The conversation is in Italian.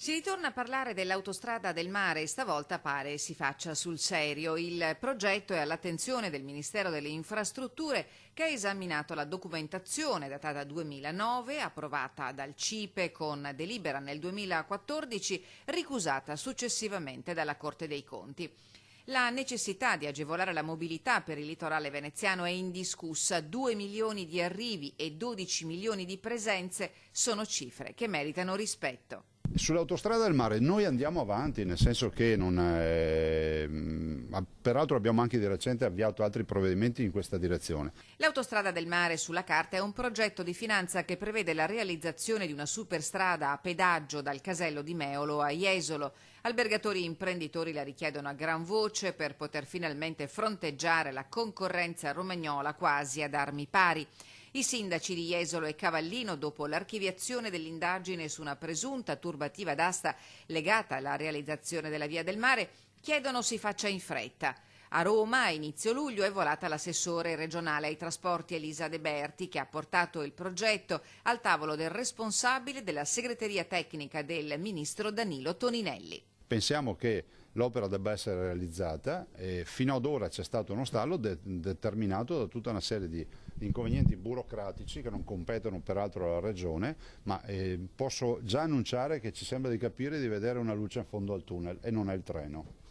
Si ritorna a parlare dell'autostrada del mare e stavolta pare si faccia sul serio. Il progetto è all'attenzione del Ministero delle Infrastrutture che ha esaminato la documentazione datata 2009, approvata dal CIPE con delibera nel 2014, ricusata successivamente dalla Corte dei Conti. La necessità di agevolare la mobilità per il litorale veneziano è indiscussa. 2 milioni di arrivi e 12 milioni di presenze sono cifre che meritano rispetto. Sull'autostrada del mare noi andiamo avanti, nel senso che peraltro abbiamo anche di recente avviato altri provvedimenti in questa direzione. L'autostrada del mare sulla carta è un progetto di finanza che prevede la realizzazione di una superstrada a pedaggio dal casello di Meolo a Jesolo. Albergatori e imprenditori la richiedono a gran voce per poter finalmente fronteggiare la concorrenza romagnola quasi ad armi pari. I sindaci di Jesolo e Cavallino, dopo l'archiviazione dell'indagine su una presunta turbativa d'asta legata alla realizzazione della Via del Mare, chiedono si faccia in fretta. A Roma, a inizio luglio, è volata l'assessore regionale ai trasporti Elisa De Berti, che ha portato il progetto al tavolo del responsabile della segreteria tecnica del ministro Danilo Toninelli. Pensiamo che l'opera debba essere realizzata e fino ad ora c'è stato uno stallo determinato da tutta una serie di inconvenienti burocratici che non competono peraltro alla Regione, ma posso già annunciare che ci sembra di capire di vedere una luce in fondo al tunnel e non è il treno.